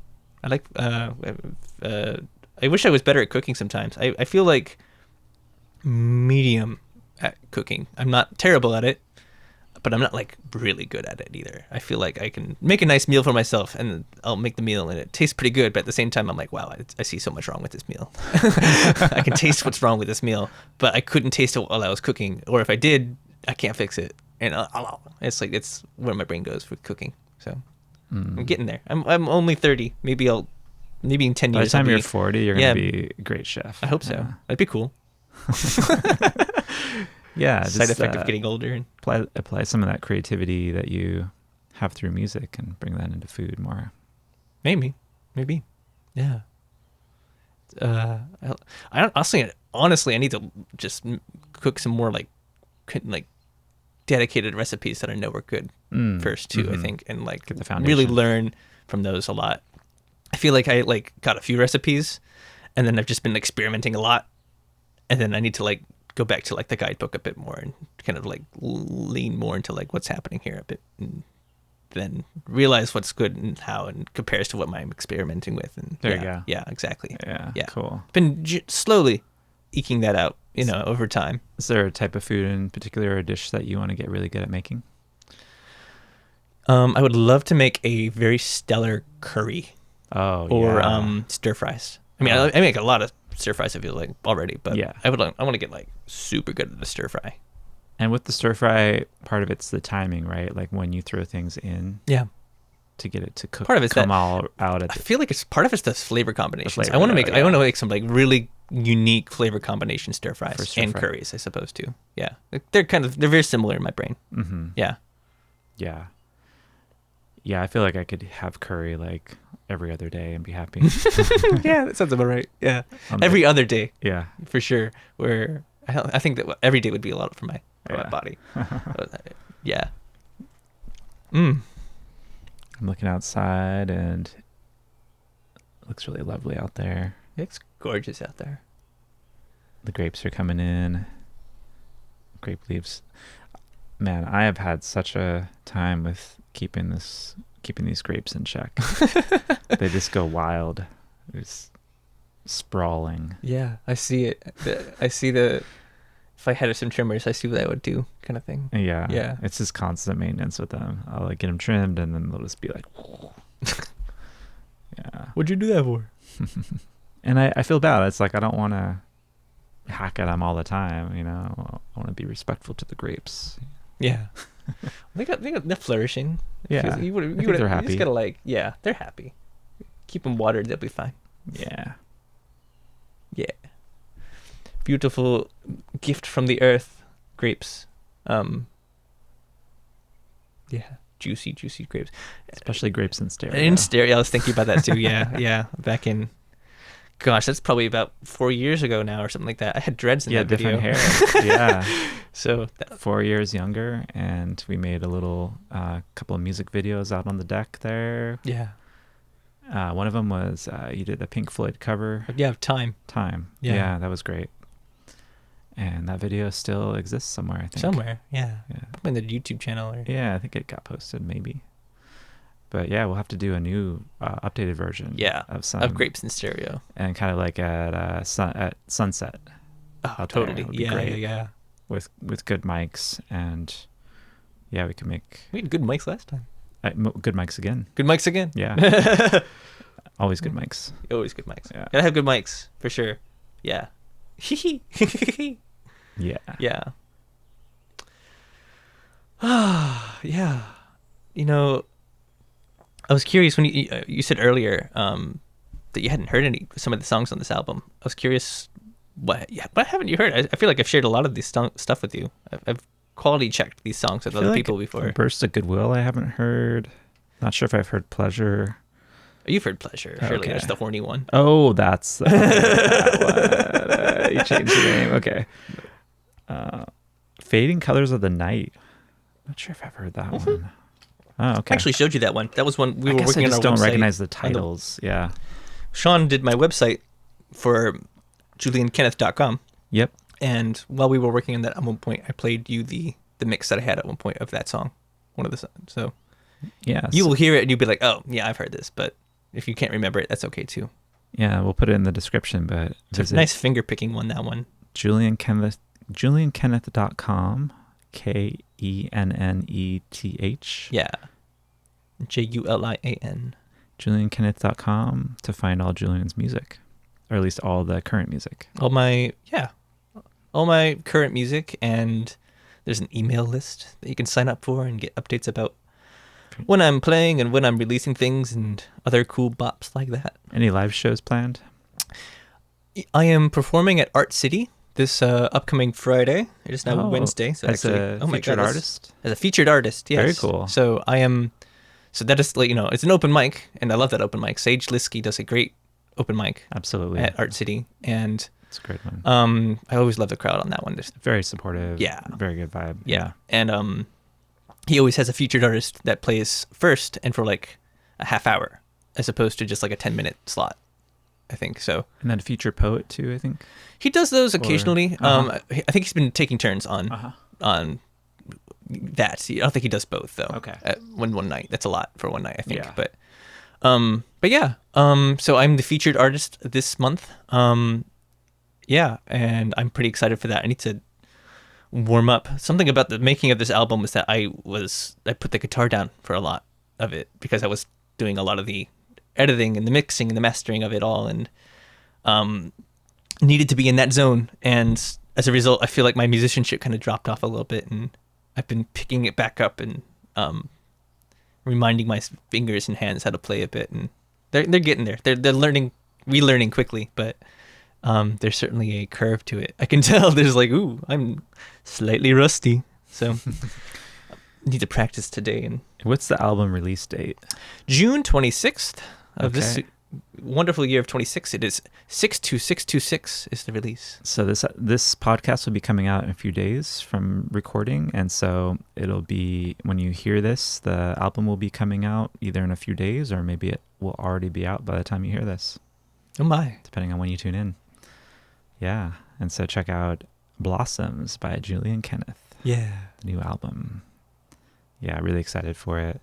I like I wish I was better at cooking sometimes. I feel like medium at cooking. I'm not terrible at it, but I'm not like really good at it either. I feel like I can make a nice meal for myself and I'll make the meal and it tastes pretty good, but at the same time I'm like, wow, I see so much wrong with this meal. I can taste what's wrong with this meal, but I couldn't taste it while I was cooking, or if I did, I can't fix it. And it's like, it's where my brain goes for cooking. So I'm getting there. I'm only 30. Maybe in 10 By the years. time you're 40, you're going to be a great chef. I hope so. Yeah. That'd be cool. Yeah, Side just, effect of getting older. And apply some of that creativity that you have through music and bring that into food more. maybe. Yeah. Honestly, I need to just cook some more like dedicated recipes that I know are good first too. I think, and like Get the foundation. really learn from those a lot. I feel like I got a few recipes, and then I've just been experimenting a lot, and then I need to go back to the guidebook a bit more and kind of lean more into what's happening here a bit, and then realize what's good and how and compares to what I'm experimenting with. And There you go. Yeah, exactly. Yeah, cool. Been slowly eking that out, over time. Is there a type of food in particular, or a dish that you want to get really good at making? I would love to make a very stellar curry or stir fries. I mean, I make a lot of stir fries, I feel like, already, but Yeah. I want to get super good at the stir fry. And with the stir fry, part of it's the timing, right? Like when you throw things in Yeah. to get it to cook. Part of it's come that- all out at I the feel like it's part of it's the flavor combinations. flavor, I want to make yeah. I want to make some really unique flavor combination stir fries For stir and fry. curries, I suppose too. Yeah. They're very similar in my brain. Mm-hmm. Yeah. Yeah. Yeah, I feel like I could have curry every other day and be happy. Yeah, that sounds about right. Yeah. On Every other day, Yeah. for sure. Where I think that every day would be a lot for my Yeah. body. Yeah. I'm looking outside and it looks really lovely out there. It's gorgeous out there. The grapes are coming in. Grape leaves. Man, I have had such a time with keeping these grapes in check. They just go wild. It's sprawling. Yeah, I see it. If I had some trimmers, I see what I would do, kind of thing. Yeah. Yeah. It's just constant maintenance with them. I'll get them trimmed and then they'll just be like, yeah. What'd you do that for? And I feel bad. It's like I don't want to hack at them all the time. I want to be respectful to the grapes. Yeah. they're flourishing. Yeah. You I think they're happy. You just gotta they're happy. Keep them watered, they'll be fine. Yeah. Yeah. Beautiful gift from the earth, grapes. Yeah, juicy grapes. Especially grapes in stereo. In stereo, I was thinking about that too. Yeah. Back in, gosh, that's probably about 4 years ago now or something like that. I had dreads in that video. different hair. Yeah. So 4 years younger, and we made a little couple of music videos out on the deck there. yeah, One of them was you did a Pink Floyd cover. time Yeah, that was great. And that video still exists somewhere, I think. somewhere. Yeah, Yeah. probably in the YouTube channel or Yeah, I think it got posted maybe. But yeah, we'll have to do a new updated version. Of some of grapes in stereo. and kind of like at sunset. Oh, out there. totally. It would be Yeah, great. yeah. With good mics, and yeah, we can make We had good mics last time. good mics again. Good mics again. Yeah. Always good mics. Always good mics. Yeah. Gotta have good mics for sure. Yeah. Yeah. Yeah. Yeah. I was curious when you said earlier that you hadn't heard some of the songs on this album. I was curious, what haven't you heard? I feel like I've shared a lot of this stuff with you. I've quality checked these songs with other people before. Burst of Goodwill I haven't heard. Not sure if I've heard Pleasure. You've heard Pleasure, surely. Okay. That's the horny one. Oh, that's that one. You changed the name. Okay. Fading Colors of the Night. Not sure if I've heard that one. Oh, okay. I actually showed you that one. That was one we I were guess working I on just our don't website. recognize the titles. Yeah. Sean did my website for juliankenneth.com. Yep. And while we were working on that, at one point, I played you the mix that I had at one point of that song. One of the songs. So Yeah. you will hear it and you'll be like, oh, yeah, I've heard this. But if you can't remember it, that's okay too. Yeah, we'll put it in the description, but It's a nice finger picking one, that one. Julian Kenneth, juliankenneth.com, KENNETH. Yeah. JULIAN. juliankenneth.com to find all Julian's music, or at least all the current music. All my current music, and there's an email list that you can sign up for and get updates about when I'm playing and when I'm releasing things and other cool bops like that. Any live shows planned? I am performing at Art City this upcoming Friday. It is now Wednesday. So as a featured artist? As a featured artist, yes. Very cool. So so that is, it's an open mic, and I love that open mic. Sage Liskey does a great open mic. Absolutely. At Art City, and it's a great one. I always love the crowd on that one. Just very supportive. Yeah. Very good vibe. Yeah. And he always has a featured artist that plays first and for like a half hour, as opposed to just like a 10-minute slot, I think. So. And then a featured poet too, I think. He does those occasionally. I think he's been taking turns on that. I don't think he does both though. Okay. One night. That's a lot for one night, I think. Yeah. But yeah. So I'm the featured artist this month. Yeah, and I'm pretty excited for that. I need to warm up. Something about the making of this album was that I put the guitar down for a lot of it because I was doing a lot of the editing and the mixing and the mastering of it all, and needed to be in that zone. And as a result, I feel like my musicianship kind of dropped off a little bit, and I've been picking it back up and reminding my fingers and hands how to play a bit, and they're getting there. They're relearning quickly, but there's certainly a curve to it. I can tell there's like, ooh, I'm slightly rusty. So need to practice today. And what's the album release date? June 26th of this wonderful year of 26. It is 62626 is the release. So this podcast will be coming out in a few days from recording, and so it'll be, when you hear this, the album will be coming out either in a few days or maybe it will already be out by the time you hear this. Oh my. Depending on when you tune in. Yeah. And so check out Blossoms by Julian Kenneth. Yeah. The new album. Yeah, really excited for it.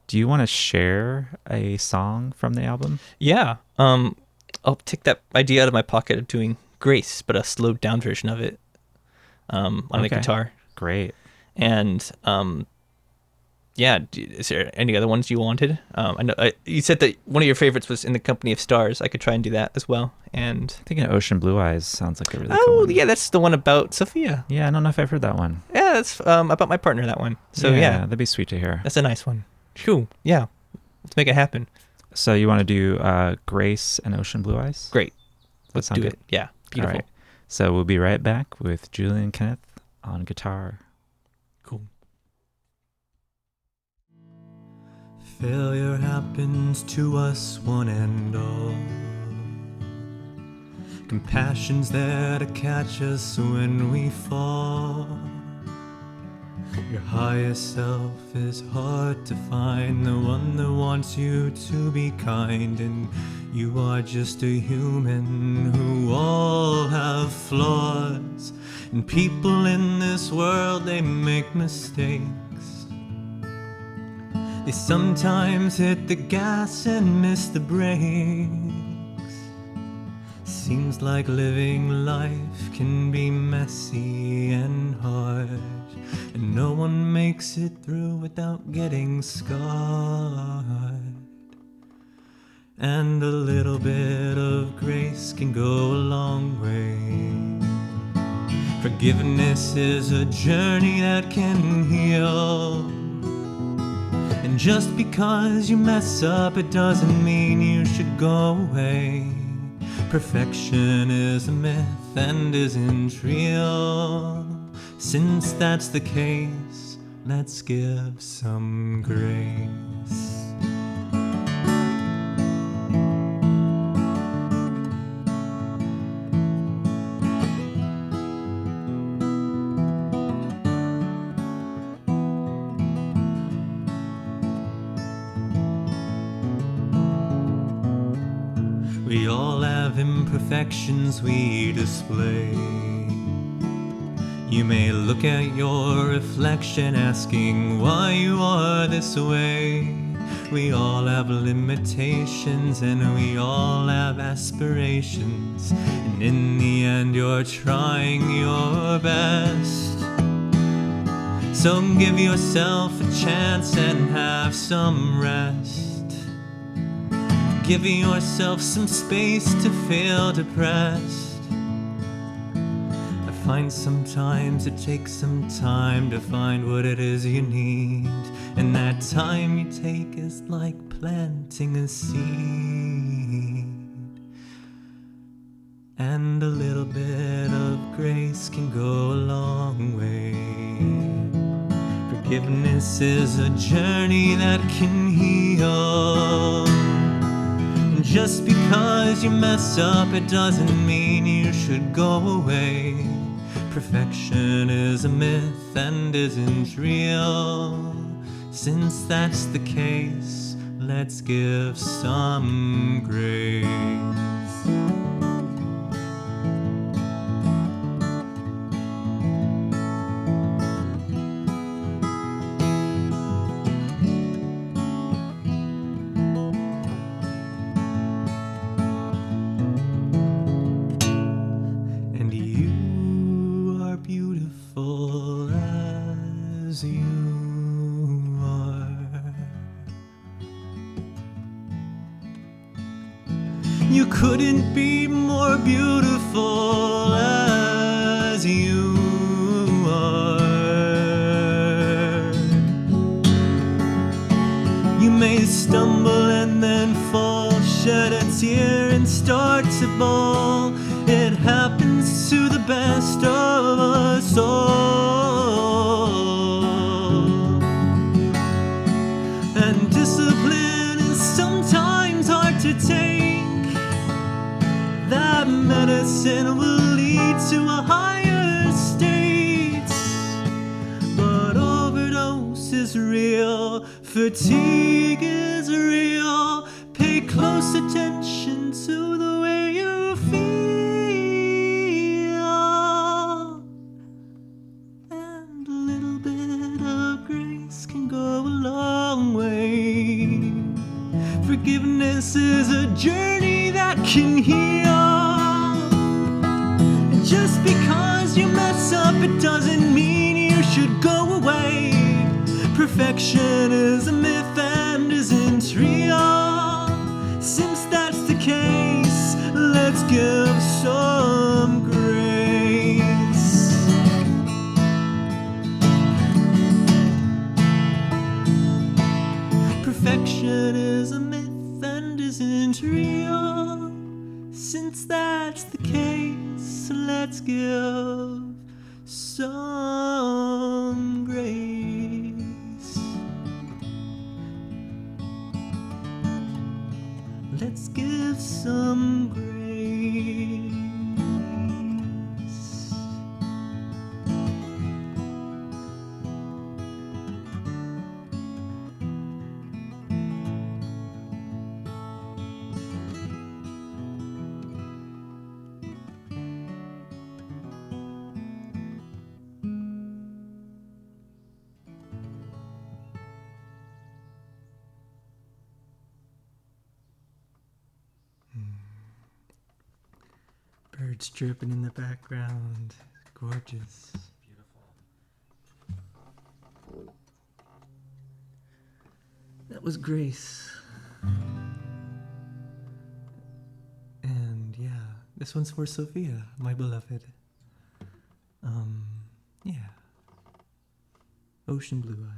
Do you want to share a song from the album? Yeah. I'll take that idea out of my pocket of doing Grace, but a slowed down version of it on the guitar. Great. And yeah, is there any other ones you wanted? I know you said that one of your favorites was In the Company of Stars. I could try and do that as well. And I think Ocean Blue Eyes sounds like a really cool one. Yeah, that's the one about Sophia. Yeah, I don't know if I've heard that one. Yeah, that's about my partner, that one. So yeah, that'd be sweet to hear. That's a nice one. Cool. Yeah, let's make it happen. So you want to do Grace and Ocean Blue Eyes? Great. Let's do it. Yeah, beautiful. All right. So we'll be right back with Julian Kenneth on guitar. Cool. Failure happens to us one and all. Compassion's there to catch us when we fall. Your higher self is hard to find, the one that wants you to be kind, and you are just a human who all have flaws. And people in this world, they make mistakes. They sometimes hit the gas and miss the brakes. Seems like living life can be messy and hard, and no one makes it through without getting scarred. And a little bit of grace can go a long way. Forgiveness is a journey that can heal. And just because you mess up, it doesn't mean you should go away. Perfection is a myth and isn't real. Since that's the case, let's give some grace. We all have imperfections we display. You may look at your reflection asking why you are this way. We all have limitations and we all have aspirations, and in the end you're trying your best. So give yourself a chance and have some rest. Give yourself some space to feel depressed. I find sometimes it takes some time to find what it is you need, and that time you take is like planting a seed. And a little bit of grace can go a long way. Forgiveness is a journey that can heal. Just because you mess up, it doesn't mean you should go away. Perfection is a myth and isn't real. Since that's the case, let's give some grace. And you are beautiful as you are. You couldn't be more beautiful as you are. You may stumble and then fall, shed a tear and start to bawl. It happens to the best of us all. And discipline is sometimes hard to take. That medicine will lead to a higher state. But overdose is real, fatigue is real. Pay close attention to the way you feel. And a little bit of grace can go a long way. Forgiveness is a journey that can heal. And just because you mess up, it doesn't mean you should go away. Perfection is a myth and isn't real. Since that's the case, let's give some grace. Perfection is a myth and isn't real. Since that's the case, let's give some grace. Let's give some grace. Birds chirping in the background. Gorgeous. Beautiful. That was Grace. And yeah, this one's for Sophia, my beloved. Yeah. Ocean blue eyes.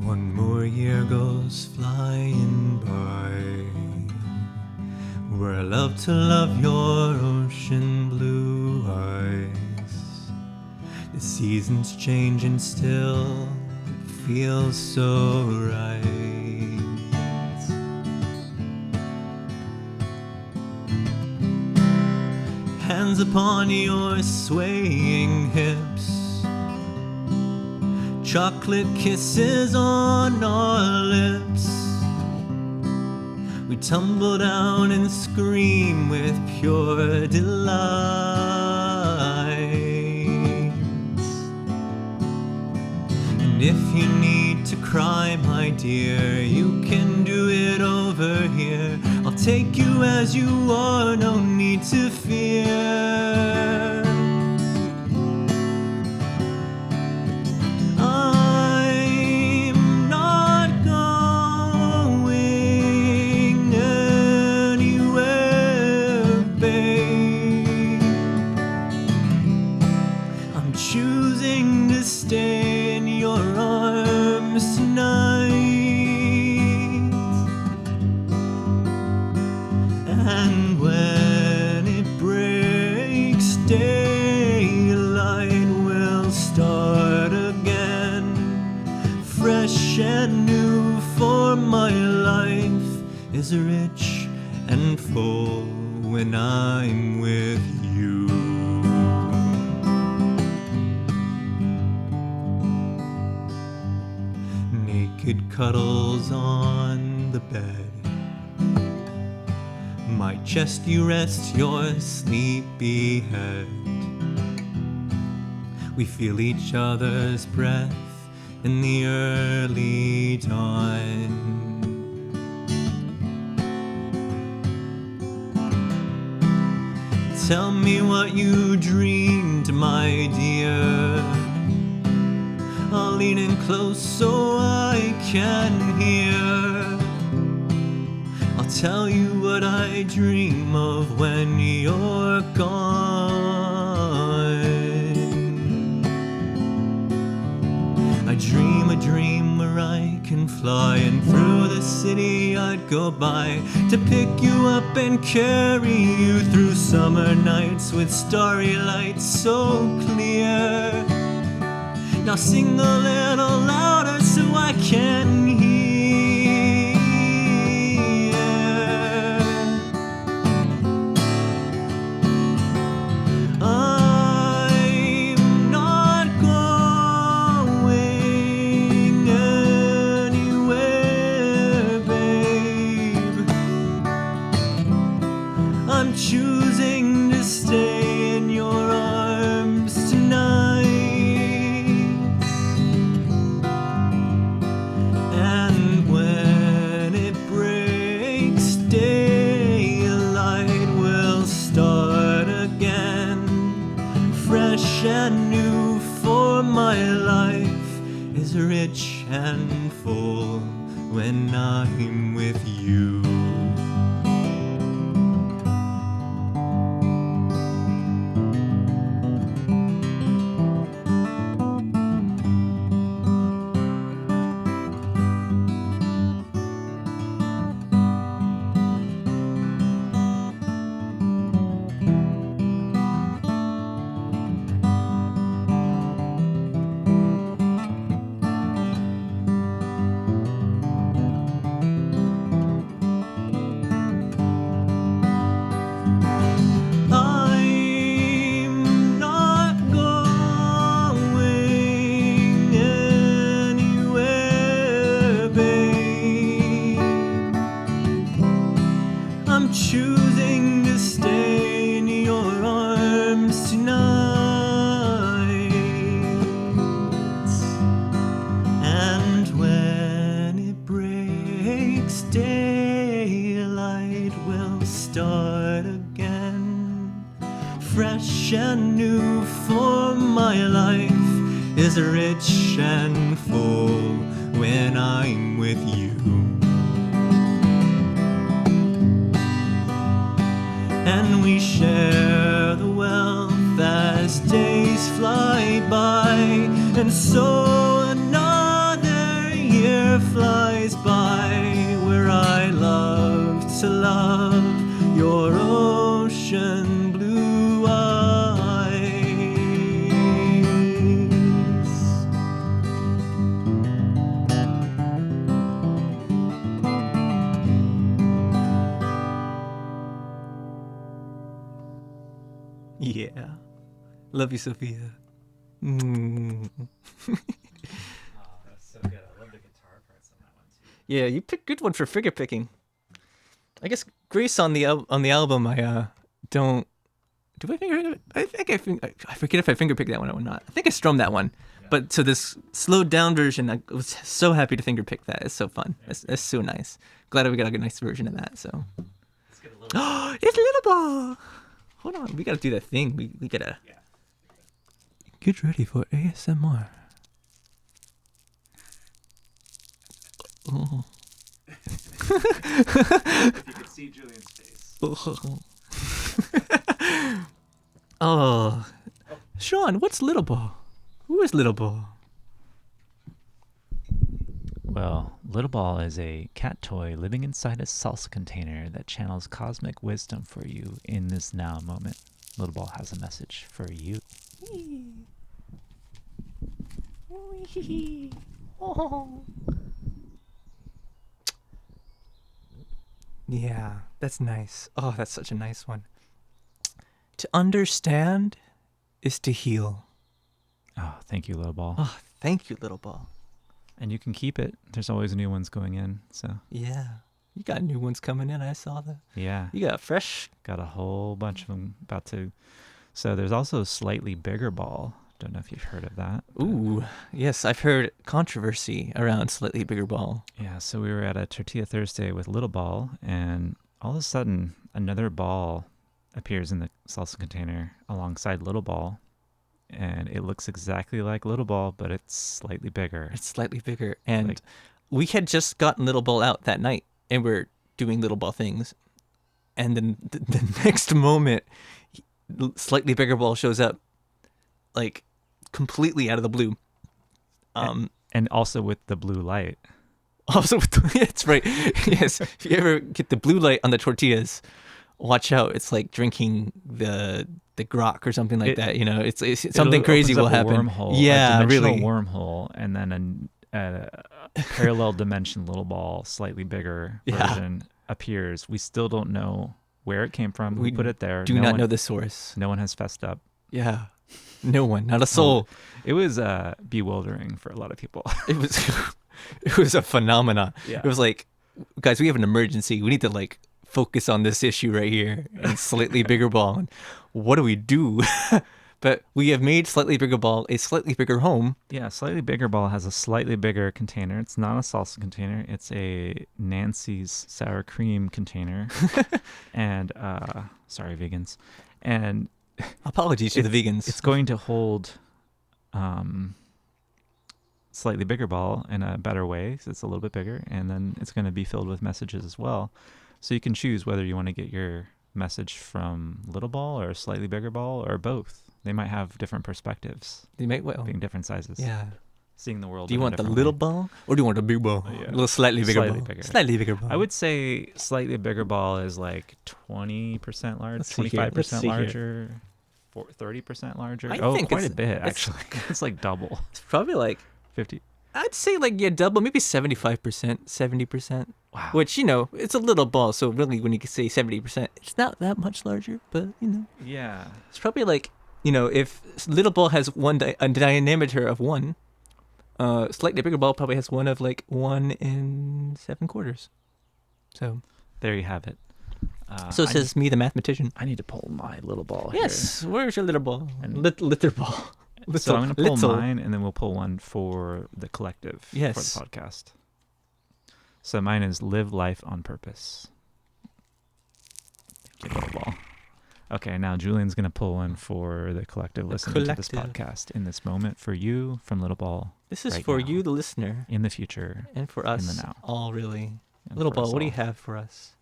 One more year goes flying by, where I love to love your ocean blue eyes. The seasons change and still it feels so right. Hands upon your swaying hips, chocolate kisses on our lips. We tumble down and scream with pure delight. And if you need to cry, my dear, you can do it over here. I'll take you as you are, no need to fear. I'm not going anywhere, babe. I'm choosing to stay in your arms tonight. And when it breaks, daylight will start again. Fresh and new, for my life is rich and full when I'm with you. Naked cuddles on the bed. My chest you rest your sleepy head. We feel each other's breath in the early dawn. Tell me what you dreamed, my dear. I'll lean in close so I can hear. I'll tell you what I dream of when you're gone. I dream a dream where I can fly, and through the city I'd go by to pick you up and carry you through summer nights with starry lights so clear. Now sing a little louder so I can hear. I'm not going anywhere, babe. I'm choosing to stay in your arms tonight. And when it breaks, daylight will start again. Fresh and new, for my life is rich and full when I'm with you. I'm not going anywhere, babe. I'm choosing to stay in your arms tonight. And when it breaks, daylight will start again. Fresh and new, for my life is rich and full when I'm with you. And we share the wealth as days fly by, and so another year flies by where I love to love your ocean blue eyes. Yeah. Love you, Sophia. Yeah, you picked good one for finger picking. I guess Grace on the album. I don't. Do I finger? I think I forget if I finger picked that one or not. I think I strummed that one. Yeah. But so this slowed down version, I was so happy to finger pick that. It's so fun. It's so nice. Glad we got a nice version of that. So. Let's get a little. Oh, it's Little Ball. Hold on, we gotta do that thing. We gotta. Yeah. Get ready for ASMR. Oh. If you could see Julian's face. Oh. Sean, what's Little Ball? Who is Little Ball? Well, Little Ball is a cat toy living inside a salsa container that channels cosmic wisdom for you in this now moment. Little Ball has a message for you. Oh. Yeah, that's nice. Oh, that's such a nice one. To understand is to heal. Oh, thank you, Little Ball. Oh, thank you, Little Ball. And you can keep it. There's always new ones going in, so. Yeah. You got new ones coming in. I saw that. Yeah. You got fresh. Got a whole bunch of them about to. So there's also a slightly bigger ball. Don't know if you've heard of that. Ooh, yes, I've heard controversy around slightly bigger ball. Yeah, so we were at a Tortilla Thursday with Little Ball, and all of a sudden, another ball appears in the salsa container alongside Little Ball, and it looks exactly like Little Ball, but it's slightly bigger. It's slightly bigger, and we had just gotten Little Ball out that night, and we're doing Little Ball things, and then the next moment, slightly bigger ball shows up, like, completely out of the blue. And also with the blue light. Also, that's right. Yes, if you ever get the blue light on the tortillas, watch out. It's like drinking the grok or something like that. You know, it's something crazy will happen. Wormhole, yeah, a really. Wormhole, and then a parallel dimension Little Ball, slightly bigger version appears. We still don't know where it came from. We put it there. Do not know the source. No one has fessed up. Yeah. No one, not a soul. It was bewildering for a lot of people. It was a phenomenon. Yeah. It was like, guys, we have an emergency. We need to like focus on this issue right here and slightly bigger ball. And what do we do? But we have made slightly bigger ball a slightly bigger home. Yeah, slightly bigger ball has a slightly bigger container. It's not a salsa container. It's a Nancy's sour cream container. And sorry, vegans. And apologies to the vegans. It's going to hold slightly bigger ball in a better way, so it's a little bit bigger, and then it's going to be filled with messages as well. So you can choose whether you want to get your message from Little Ball or slightly bigger ball or both. They might have different perspectives. They might being different sizes. Yeah. Seeing the world. Do you want the little ball or do you want the big ball? Yeah. A little slightly bigger ball. Slightly bigger ball. I would say slightly bigger ball is like 20% larger, 25% larger. 30% larger. I think quite a bit actually. It's like double. It's probably like 50. I'd say like double, maybe 75%, 70%. Wow. Which, you know, it's a little ball, so really when you say 70%, it's not that much larger, but you know. Yeah. It's probably like, you know, if little ball has a diameter of 1, slightly bigger ball probably has one of like 1 7/4. So there you have it. So it says me, the mathematician. I need to pull my little ball. Yes, here. Where's your little ball? Little ball. So I'm going to pull mine, and then we'll pull one for the collective for the podcast. So mine is live life on purpose. Thank you, little ball. Okay, now Julian's going to pull one for the collective listening to this podcast in this moment for you from Little Ball. This is for you, the listener. In the future. And for us in the now. all, really. And Little Ball, what do you have for us?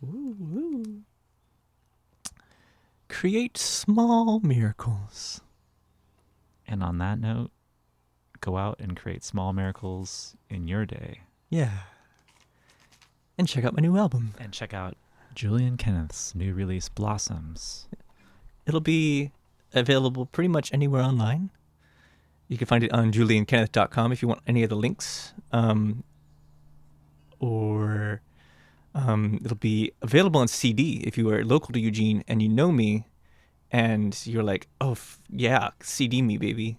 Ooh. Create small miracles. And on that note, go out and create small miracles in your day. Yeah. And check out my new album. And check out Julian Kenneth's new release, Blossoms. It'll be available pretty much anywhere online. You can find it on juliankenneth.com if you want any of the links. Or it'll be available on CD if you are local to Eugene and you know me and you're like, oh, yeah, CD me, baby.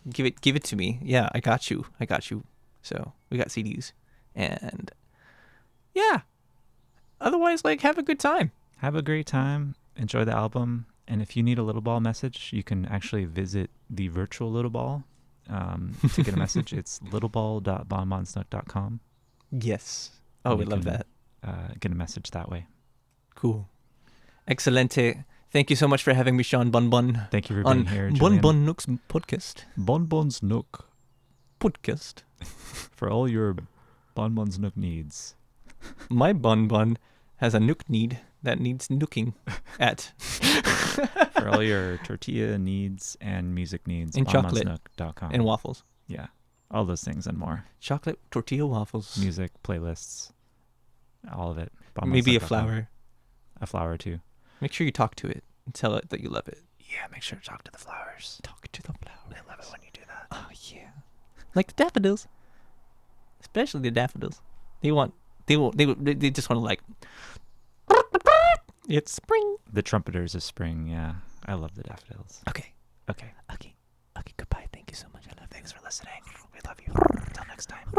Give it to me. Yeah, I got you. So we got CDs. And yeah. Otherwise, like, have a good time. Have a great time. Enjoy the album. And if you need a Little Ball message, you can actually visit the virtual Little Ball to get a message. It's littleball.bonbonsnook.com. Yes. Oh, we love that. Get a message that way. Cool. Excelente. Thank you so much for having me, Sean Bonbon. Thank you for on being here, Julian. Bonbon Nook's podcast. Bonbon's Nook. Podcast. For all your Bonbon's Nook needs. My Bonbon has a nook need that needs nooking at. For all your tortilla needs and music needs. And chocolate. bonbonsnook.com. And waffles. Yeah. All those things and more. Chocolate, tortilla, waffles. Music, playlists. All of it. Maybe a bonbonsnook.com. flower. A flower too. Make sure you talk to it and tell it that you love it. Yeah, make sure to talk to the flowers. Talk to the flowers. They love it when you do that. Oh, yeah. Like the daffodils. Especially the daffodils. They just want to like, it's spring. The trumpeters of spring, yeah. I love the daffodils. Okay. Okay. Okay. Goodbye. Thank you so much. I love you. Thanks for listening. We love you. Until next time.